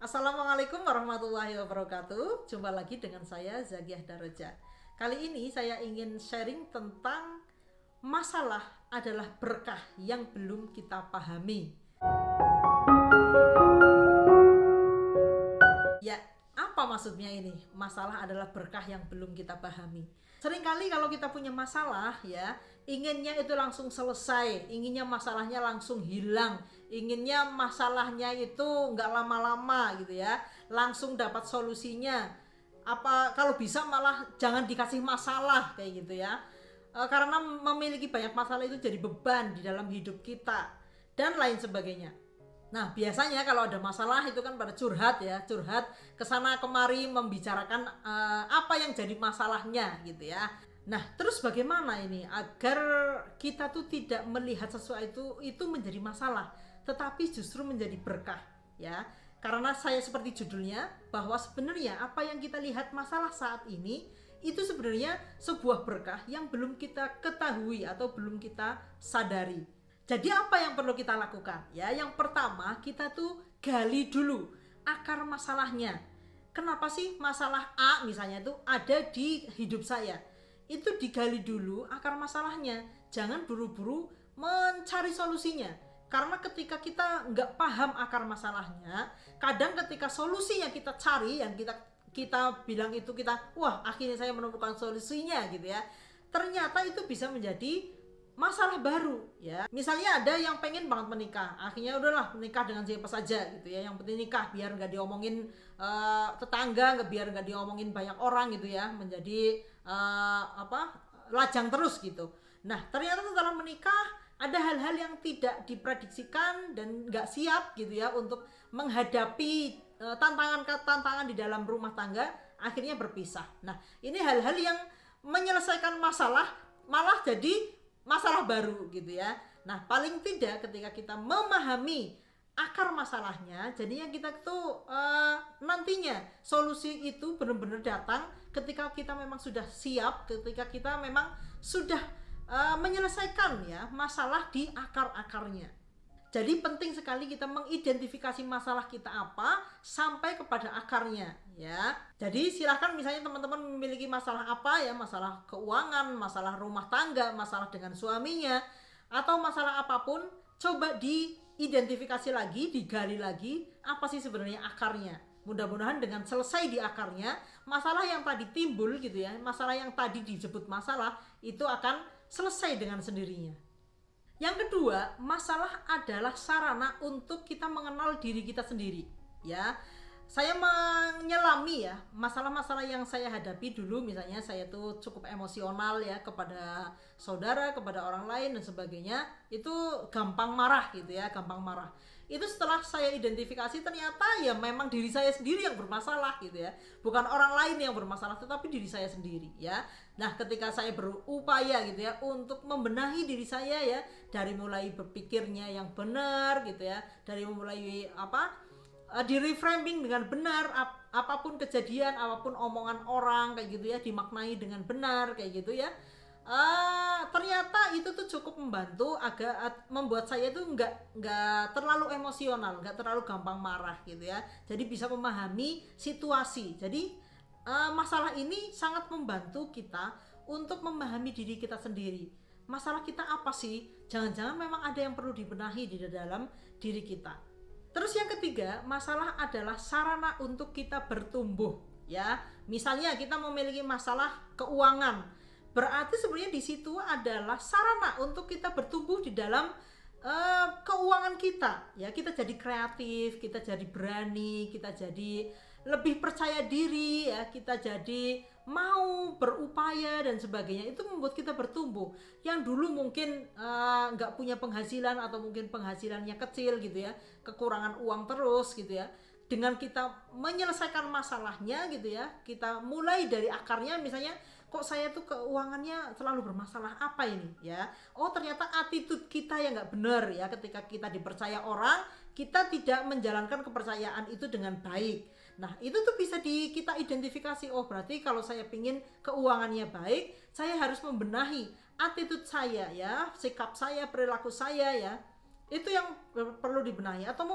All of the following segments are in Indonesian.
Assalamualaikum warahmatullahi wabarakatuh. Jumpa lagi dengan saya Zakiah Daraja. Kali ini saya ingin sharing tentang masalah adalah berkah yang belum kita pahami. Ya, apa maksudnya ini? Masalah adalah berkah yang belum kita pahami. Seringkali kalau kita punya masalah ya, inginnya itu langsung selesai, inginnya masalahnya langsung hilang, inginnya masalahnya itu nggak lama-lama gitu ya, langsung dapat solusinya. Apa kalau bisa malah jangan dikasih masalah kayak gitu ya. Karena memiliki banyak masalah itu jadi beban di dalam hidup kita dan lain sebagainya. Nah, biasanya kalau ada masalah itu kan pada curhat ya, curhat kesana kemari membicarakan apa yang jadi masalahnya gitu ya. Nah, terus bagaimana ini agar kita tuh tidak melihat sesuatu itu menjadi masalah, tetapi justru menjadi berkah ya. Karena saya seperti judulnya bahwa sebenarnya apa yang kita lihat masalah saat ini itu sebenarnya sebuah berkah yang belum kita ketahui atau belum kita sadari. Jadi apa yang perlu kita lakukan? Ya, yang pertama kita tuh gali dulu akar masalahnya. Kenapa sih masalah A misalnya itu ada di hidup saya? Itu digali dulu akar masalahnya. Jangan buru-buru mencari solusinya. Karena ketika kita nggak paham akar masalahnya, kadang ketika solusinya kita cari, yang kita bilang itu wah akhirnya saya menemukan solusinya gitu ya. Ternyata itu bisa menjadi masalah baru ya. Misalnya ada yang pengen banget menikah, akhirnya udahlah menikah dengan siapa saja gitu ya, yang penting nikah biar nggak diomongin tetangga, biar nggak diomongin banyak orang gitu ya, menjadi lajang terus gitu. Nah ternyata setelah menikah ada hal-hal yang tidak diprediksikan dan nggak siap gitu ya untuk menghadapi tantangan di dalam rumah tangga, akhirnya berpisah. Nah ini hal-hal yang menyelesaikan masalah malah jadi masalah baru gitu ya. Nah paling tidak ketika kita memahami akar masalahnya, jadinya kita tuh nantinya solusi itu benar-benar datang ketika kita memang sudah siap, ketika kita memang sudah menyelesaikan ya masalah di akar-akarnya. Jadi penting sekali kita mengidentifikasi masalah kita apa sampai kepada akarnya ya. Jadi silahkan misalnya teman-teman memiliki masalah apa ya, masalah keuangan, masalah rumah tangga, masalah dengan suaminya, atau masalah apapun, coba diidentifikasi lagi, digali lagi apa sih sebenarnya akarnya. Mudah-mudahan dengan selesai di akarnya, masalah yang tadi timbul gitu ya, masalah yang tadi disebut masalah itu akan selesai dengan sendirinya. Yang kedua, masalah adalah sarana untuk kita mengenal diri kita sendiri ya. Saya menyelami ya masalah-masalah yang saya hadapi dulu, misalnya saya tuh cukup emosional ya kepada saudara, kepada orang lain dan sebagainya, itu gampang marah gitu ya, gampang marah. Itu setelah saya identifikasi ternyata ya memang diri saya sendiri yang bermasalah gitu ya, bukan orang lain yang bermasalah tetapi diri saya sendiri ya. Nah ketika saya berupaya gitu ya untuk membenahi diri saya ya, dari mulai berpikirnya yang benar gitu ya, dari mulai di reframing dengan benar, apapun kejadian, apapun omongan orang kayak gitu ya, dimaknai dengan benar kayak gitu ya. Ternyata itu tuh cukup membantu agak membuat saya tuh nggak terlalu emosional, nggak terlalu gampang marah gitu ya. Jadi bisa memahami situasi. Jadi masalah ini sangat membantu kita untuk memahami diri kita sendiri. Masalah kita apa sih? Jangan-jangan memang ada yang perlu dibenahi di dalam diri kita. Terus yang ketiga, masalah adalah sarana untuk kita bertumbuh ya. Misalnya kita memiliki masalah keuangan, berarti sebenarnya di situ adalah sarana untuk kita bertumbuh di dalam keuangan kita ya. Kita jadi kreatif, kita jadi berani, kita jadi lebih percaya diri ya, kita jadi mau berupaya dan sebagainya. Itu membuat kita bertumbuh. Yang dulu mungkin nggak punya penghasilan atau mungkin penghasilannya kecil gitu ya, kekurangan uang terus gitu ya, dengan kita menyelesaikan masalahnya gitu ya, kita mulai dari akarnya. Misalnya kok saya tuh keuangannya selalu bermasalah, apa ini ya, oh ternyata attitude kita yang nggak benar ya. Ketika kita dipercaya orang, kita tidak menjalankan kepercayaan itu dengan baik. Nah itu tuh bisa kita identifikasi, oh berarti kalau saya pingin keuangannya baik, saya harus membenahi attitude saya ya, sikap saya, perilaku saya ya. Itu yang perlu dibenahi. Atau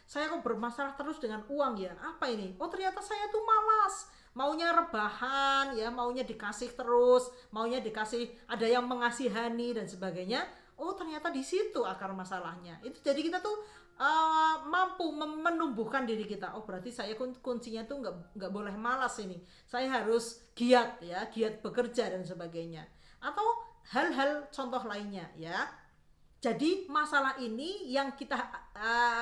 saya kok bermasalah terus dengan uang ya, apa ini? Ternyata saya tuh malas, maunya rebahan ya, maunya dikasih terus, maunya dikasih, ada yang mengasihani dan sebagainya. Ternyata di situ akar masalahnya. Itu jadi kita tuh mampu menumbuhkan diri kita. Berarti saya kuncinya tuh nggak boleh malas ini. Saya harus giat ya, giat bekerja dan sebagainya. Atau hal-hal contoh lainnya ya. Jadi masalah ini yang kita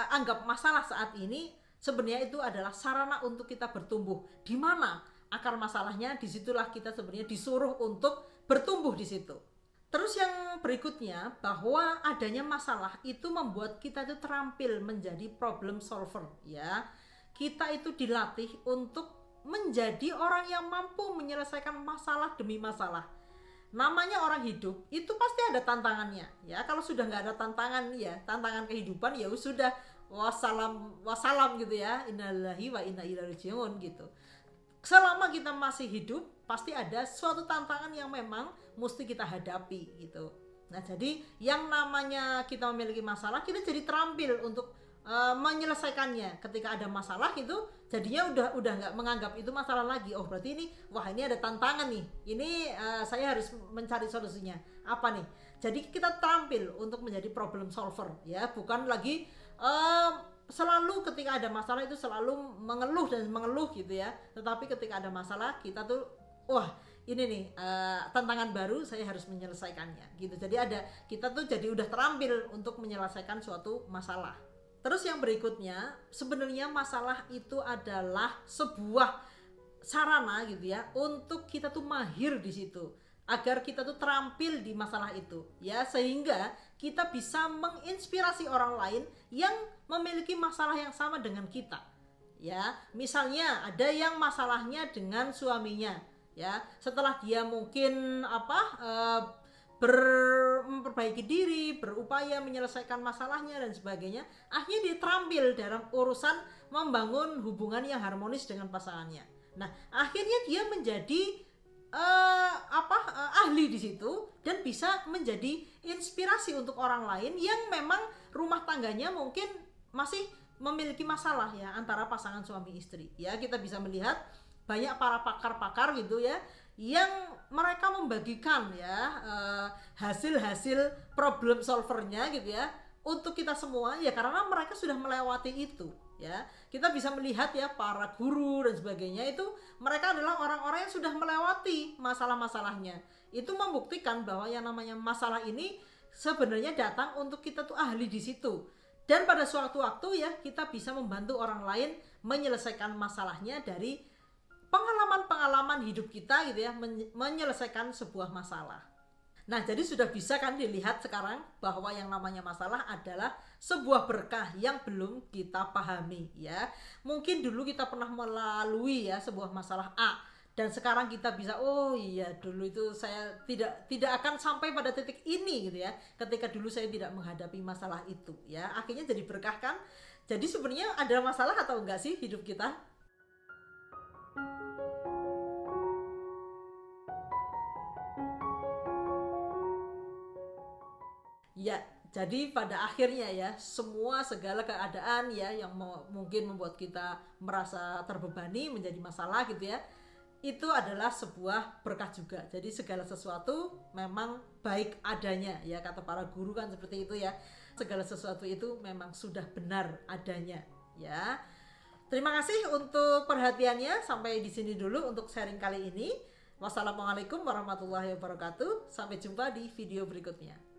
anggap masalah saat ini sebenarnya itu adalah sarana untuk kita bertumbuh. Di mana akar masalahnya, disitulah kita sebenarnya disuruh untuk bertumbuh di situ. Terus yang berikutnya, bahwa adanya masalah itu membuat kita itu terampil menjadi problem solver ya. Kita itu dilatih untuk menjadi orang yang mampu menyelesaikan masalah demi masalah. Namanya orang hidup itu pasti ada tantangannya ya. Kalau sudah nggak ada tantangan ya, tantangan kehidupan ya sudah wassalam gitu ya, innalillahi wa inna ilaihi raji'un gitu. Selama kita masih hidup pasti ada suatu tantangan yang memang mesti kita hadapi gitu. Nah, jadi yang namanya kita memiliki masalah, kita jadi terampil untuk menyelesaikannya. Ketika ada masalah itu jadinya udah nggak menganggap itu masalah lagi. Berarti ini ada tantangan nih, ini saya harus mencari solusinya apa nih. Jadi kita terampil untuk menjadi problem solver ya, bukan lagi selalu ketika ada masalah itu selalu mengeluh gitu ya. Tetapi ketika ada masalah kita tuh ini nih tantangan baru, saya harus menyelesaikannya gitu. Jadi kita tuh jadi udah terampil untuk menyelesaikan suatu masalah. Terus yang berikutnya, sebenarnya masalah itu adalah sebuah sarana gitu ya untuk kita tuh mahir di situ, agar kita tuh terampil di masalah itu ya, sehingga kita bisa menginspirasi orang lain yang memiliki masalah yang sama dengan kita ya. Misalnya ada yang masalahnya dengan suaminya ya, setelah dia mungkin memperbaiki diri, berupaya menyelesaikan masalahnya dan sebagainya, akhirnya dia terampil dalam urusan membangun hubungan yang harmonis dengan pasangannya. Nah, akhirnya dia menjadi ahli di situ dan bisa menjadi inspirasi untuk orang lain yang memang rumah tangganya mungkin masih memiliki masalah ya, antara pasangan suami istri ya. Kita bisa melihat banyak para pakar-pakar gitu ya, yang mereka membagikan ya hasil-hasil problem solvernya gitu ya untuk kita semua ya, karena mereka sudah melewati itu ya. Kita bisa melihat ya para guru dan sebagainya, itu mereka adalah orang-orang yang sudah melewati masalah-masalahnya. Itu membuktikan bahwa yang namanya masalah ini sebenarnya datang untuk kita tuh ahli di situ, dan pada suatu waktu ya kita bisa membantu orang lain menyelesaikan masalahnya dari pengalaman-pengalaman hidup kita gitu ya, menyelesaikan sebuah masalah. Nah, jadi sudah bisa kan dilihat sekarang bahwa yang namanya masalah adalah sebuah berkah yang belum kita pahami ya. Mungkin dulu kita pernah melalui ya sebuah masalah A, dan sekarang kita bisa dulu itu saya tidak akan sampai pada titik ini gitu ya, ketika dulu saya tidak menghadapi masalah itu ya. Akhirnya jadi berkah kan. Jadi sebenarnya ada masalah atau enggak sih hidup kita? Ya, jadi pada akhirnya ya segala keadaan ya yang mungkin membuat kita merasa terbebani menjadi masalah gitu ya, itu adalah sebuah berkah juga. Jadi segala sesuatu memang baik adanya ya, kata para guru kan seperti itu ya. Segala sesuatu itu memang sudah benar adanya ya. Terima kasih untuk perhatiannya. Sampai di sini dulu untuk sharing kali ini. Wassalamualaikum warahmatullahi wabarakatuh. Sampai jumpa di video berikutnya.